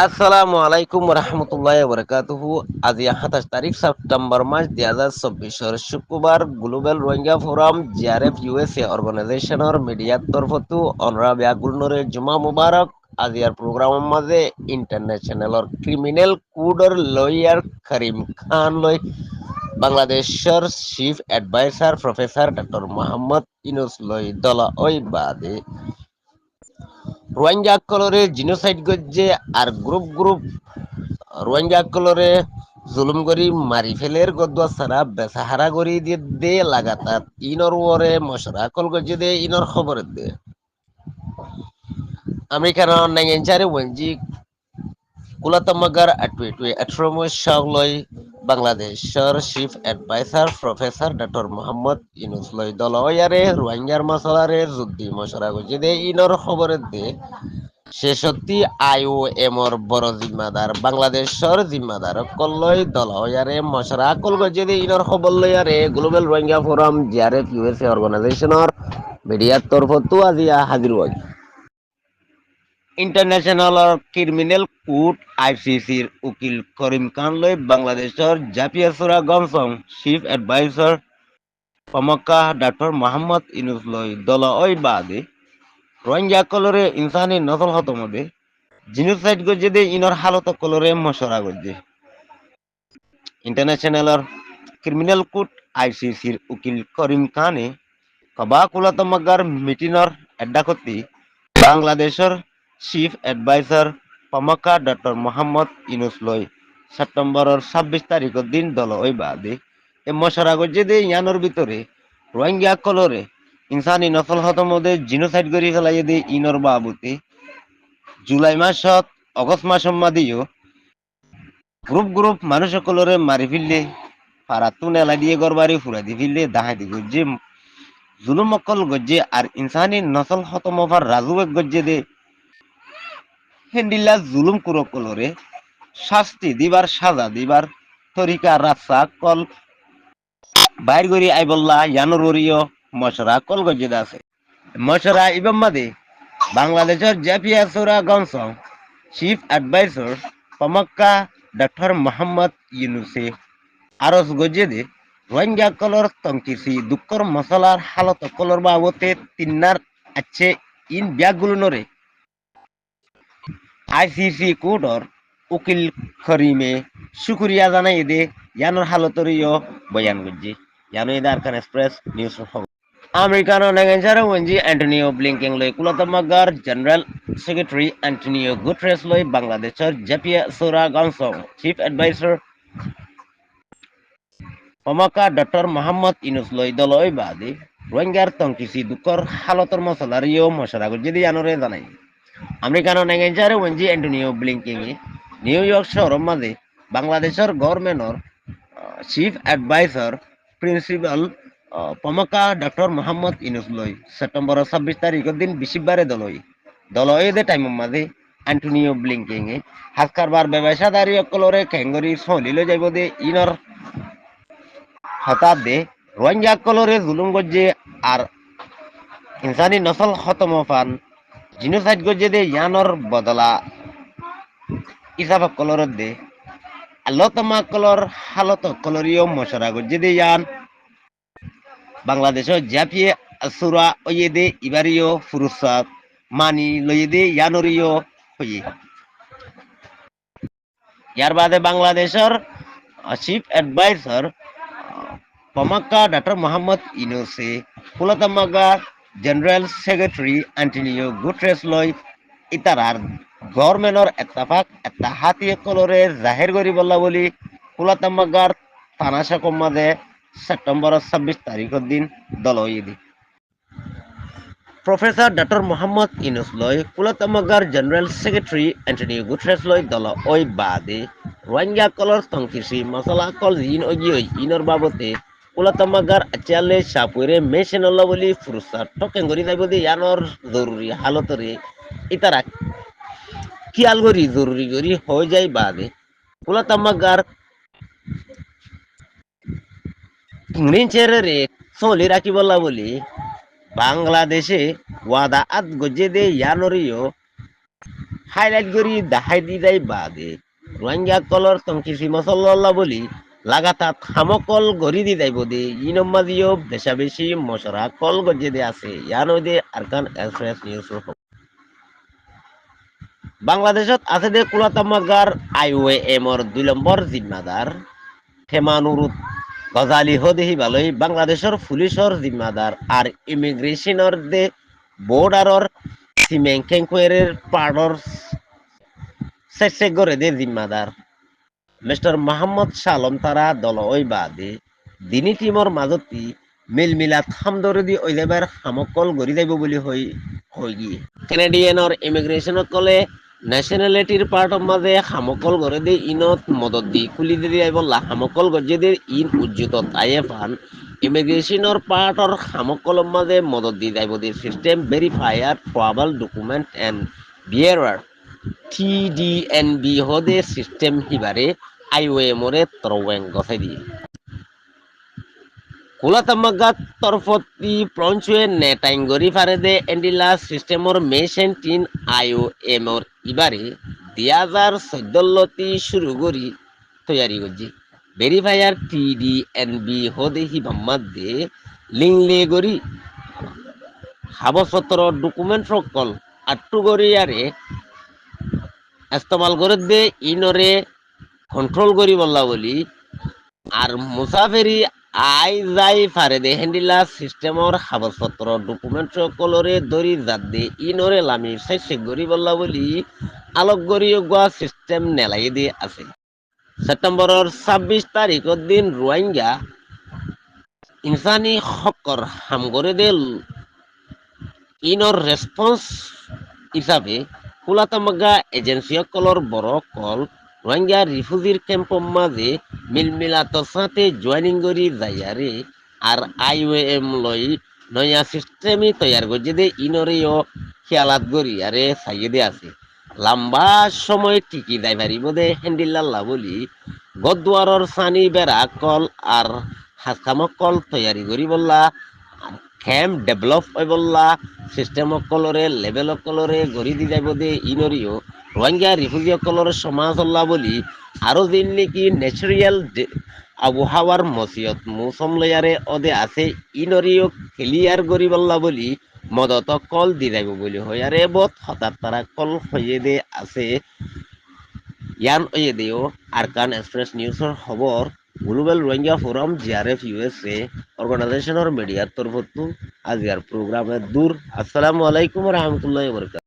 আসসালামু আলাইকুম রহমতুল্লাহ বরকাতুহু। আজি 27 তারিখ সেপ্টেম্বর মাস 2024 শুক্রবার global Rohingya forum GRF USA অর্গানাইজেশনের মিডিয়ার তরফতু অনরা ব্যাগুলনরে জুমা মুবারক। আজিয়ার প্রোগ্রামের মাঝে ইন্টারন্যাশনালর ক্রিমিনাল কোডর লয়ার করিম খান লই বাংলাদেশের chief adviser professor doctor Mohammad Yunus লই দলা ওই বাদে রোহিঙ্গা কলরে জিনোসাইড গজ্জে আর গ্রুপ গ্রুপ রোহিঙ্গা কলরে জুলুম করি মারি ফেলের গদুয়া সারা বেসাহারা করি দিয়ে দে লাগাতার ইনর ওরে মশরা কল গজ্জে দে ইনর খবর দে আমেরিকান নাইনচারে ওয়েঞ্জি কুলাতমাগার আটুয়ে 18 সালই বাংলাদেশের chief adviser professor doctor Mohammad Yunus লই দলয়ারে রোহিঙ্গার মশলারে যুদ্ধি মশরা গজ্জে দে ইনর খবর দে সে সত্যি আইওএমর বড় জিম্মাদার বাংলাদেশের জিম্মাদার কল্লই দলয়ারে মশরা কল গজ্জে দে ইনর খবর লয়ারে global Rohingya forum GRF USA অর্গানাইজেশনের মিডিয়ার তরফতু আজিয়া হাজির হয় ইন্টারন্যাশনাল ক্রিমিনাল কোর্ট আইসিসির উকিল করিম খান লই বাংলাদেশের জাতীয় সুরা গমসং চিফ এডভাইসার পমক্কা ডক্টর মোহাম্মদ ইনুস লই দল ওই বাদে রোহিঙ্গা কলরে ইনসানি নসল হতমদে জিনোসাইড গজ্জে দে ইনর হালত কলরে মশরা গজ্জে ইন্টারন্যাশনাল ক্রিমিনাল কোর্ট আইসিসির উকিল করিম খানে কবা কুলাতমাগার মিটিনর এড্ডা করতে বাংলাদেশের চিফ এডভাইসার পমক্কা ডক্টর মোহাম্মদ ইনুস লই সেপ্টেম্বরের 26 তারিখের দিন দল ওই বাদে এ মশরা গজ্জে দে ইয়ানোর ভিতরে রোহিঙ্গা কলরে ইনসানি নসল হতমদে জিনোসাইড করি ফেলাই দে ইনর বাবুতে জুলাই মাসত অগস্ট মাস মাদিও গ্রুপ গ্রুপ মানুষ কলরে মারি ফিরলে ফারাতুন এলা দিয়ে গড়বাড়ি ফুরা দি ফিরলে দাহাদি গজ্জে জুলুম অকল গজ্জে আর ইনসানি নসল হতমফার রাজুক গজ্জে দে হেন্ডিল্লা জুলুম কুরো কলরে শাস্তি দিবার সাজা দিবার তরিকা রাস্তা কল বাইর গরি আইবল্লা ইয়ানুরীয় মশরা কল গজ্জে আছে মশরা ইবাম মাদে বাংলাদেশের জাপিয়া সোরা গমসং চিফ এডভাইসার পমক্কা ডক্টর মোহাম্মদ ইউনুসে আরস গজ্জে দে রোহিঙ্গা কলর তংকিসি দুঃখর মশলার হালত কলর বাবতে তিন্নার আছে ইন ব্যাগগুলো নরে আইসিসি কোর্টর উকিল করিমে শুক্রিয়া জানাই দে ইয়ানোর হালতরিও বয়ান গজ্জে ইয়ানো ইদা আরকান এক্সপ্রেস নিউজ আমেরিকানো নেগেঞ্জারে ওয়েঞ্জি অ্যান্টনিও ব্লিংকিং লই কুলাতমাগার জেনারেল সেক্রেটারি অ্যান্টনিও গুটরেস লই বাংলাদেশের জাতীয় সুরা গমসং চিফ এডভাইসার পমক্কা ডক্টর মোহাম্মদ ইনুস লই দলই বাদে রোহিঙ্গার তংকিসি দুঃখর হালতর মশলারিও মশরা গজ্জে দি ইয়ানোরে জানাই আমেরিকানো নেগেঞ্জারে ওয়েঞ্জি অ্যান্টনিও ব্লিংকিং নিউ ইয়র্ক শহরের মাঝে বাংলাদেশের গভর্নমেন্টর চিফ এডভাইসার প্রিন্সিপাল পমক্কা ডক্টর মোহাম্মদ ইনুস লই সেপ্টেম্বরের 26 তারিখের দিন বিশিবারে দলই দে টাইমের মাঝে অ্যান্টনিও ব্লিংকিং হাসকারবার ব্যবসাদারি অকলরে খেঙ্গরি সলি লই যাইব দে ইনর হঠাৎ দে রোহিঙ্গা কলরে জুলুম গজ্জে আর ইনসানি নসল খতম ফান জিনোসাইড গজ্জে দে ইয়ানর বদলা ইসাফ কলর দে আল্লতমা কলর হালত কলরিও মশরা গজ্জে দে ইয়ান বাংলাদেশের জাপিয়ে সুরা ওয়ে দে ইবারিও ফুরুসাত মানি লইয়ে দে ইয়ানরিও হইয়ে ইয়ার বাদে বাংলাদেশের চিফ এডভাইসার পমক্কা ডক্টর মোহাম্মদ ইনুসে কুলাতমাগা জেনারেল সেক্রেটারি অ্যান্টনিও গুটরেস লই ইতারার গভর্নমেন্টর এত্তাফাক হাতিয়ে কলরে জাহের করি বললা বলি কুলাতমাগার থানা শাখার মাঝে সেপ্টেম্বরের 26 তারিখের দিন দলই দি প্রফেসর ডক্টর মোহাম্মদ ইনুস লই কুলাতমাগার জেনারেল সেক্রেটারি অ্যান্টনিও গুটরেস লই দল ওই বাদে রোহিঙ্গা কলর তংকিসি মশলা কল জিন ওই ইনর বাবতে কুলাতমাগার আচালে সাপুরে মেশিনল্লা বলি ফুরসা টকেন করি যাইব দে ইয়ানর জরুরি হালতরে ইতারা খেয়াল করি জরুরি করি হয়ে যায় বাদে কুলাতমাগার নিচেরে চলি রাখি বললা বলি বাংলাদেশে ওয়াদা আত গজে দে ইয়ানরিও হাইলাইট করি দেখাই দি যাই বাদে রোহিঙ্গা কলর তংকিসি মসল্লা বলি লাগাতার থামকল গড়ি দি যাইব দে ইনম্মাদিও বেশা বেশি মশরা কল গজে দে আছে ইয়ানো দে আরকান এক্সপ্রেস নিউজ বাংলাদেশত আছে দে কুলাতামাগার আইওএ এমর 2 নম্বর জিম্মাদার থেমানুরুত গজালি হদেহি ভালই বাংলাদেশের পুলিশের জিম্মাদার আর ইমিগ্রেশনের দে বর্ডারর সিমেংকেঙ্কুয়েরের পাড়র শেষে গড়ে দে জিম্মাদার মিস্টার মোহাম্মদ সালম তারা দল ওই বাদে দিনী টিমর মাজতি মিলমিলাত হামদরদি ওই যাবার হামকল গড়ি যাইব বলি হই গিয়ে কেনেডিয়ানৰ ইমিগ্রেশনত কলে ন্যাশনালিটির পার্টর মাঝে হামকল গড়ে দিয়ে ইনত মদত দি খুলি দিয়ে বললা হামকল গড়ে দিয়ে ইন উজ্জুত তাইয়ে পান ইমিগ্রেশনের পার্টর হামকল মাঝে মদত দি যাইব দিয়ে system verifier travel document and bearer TDNB হদে সিস্টেম হিবারে আইওএমরে তরওয়েং গছাই দিয়ে কুলাতামাগাত তরফতি প্রঞ্চুয়ে নেটাইঙ্গরি ফারেদে এন্ডিলা সিস্টেমর মেশিন টিন আইওএমর ইবারে 2014 শুরু করি তৈয়ারি করছি ভেরিফায়ার TDNB হদে হিবাম্মাদে লিংলে গরি হাবসত্র ডকুমেন্ট সকল আট্টু গরিয়ারে ইস্তেমাল করে দে ইনরে কন্ট্রোল করি বললা বলি আর মুসাফেরি আই যাই ফারে দে হ্যান্ডিলা সিস্টেমর কাগজপত্র ডকুমেন্ট সকলরে দরি যাত দে ইনরে লামি শেষে গরি বললা বলি আলোক গরি গোয়া সিস্টেম নেলাই দিয়ে আছে সেপ্টেম্বরের 26 তারিখের দিন রোহিঙ্গা ইনসানি হকর হাম করে দে ইনর রেসপন্স হিসাবে কুলাতামাগা এজেন্সি সকলর বড় কল রোহিঙ্গা রিফিউজির ক্যাম্পর মাঝে মিলমিলাতর সাথে জয়েনিং করি যাইয়ারে আর আইওএম লই নয়া সিস্টেমই তৈয়ার করছে দে ইনরেও খেয়ালাত করি আরে চাইয়ে দে আছে লম্বা সময় টিকি যাই পারিব দে হ্যান্ডিল্লা বলি গদুয়ারর সানি বেড়া কল আর হাসকামক কল তৈয়ারি করি বললা ক্যাম্প ডেভেলপ হয় বললা সিস্টেম কলরে লেভেল কলরে গড়ি দি যাইব দে ইনরিও রোহিঙ্গা রিফিউজি কলরে সমাজ হল্লা বলি আরো দিন নাকি ন্যাচারাল আবহাওয়ার মসিয়ত মৌসুম লয়ারে অদে আছে ইনরিও ক্লিয়ার করি বললা বলি মদত কল দি যাইব বলি হয় আরে বত হঠাৎ তারা কল হয়ে দে আছে ইয়ান ওয়ে দেও আরকান এক্সপ্রেস নিউজের খবর global Rohingya forum GRF USA অর্গানাইজেশনের মিডিয়ার তরফত আজ ইয়ার প্রোগ্রামে দূর আসসালামু আলাইকুম রহমতুল্লাহ বরকাত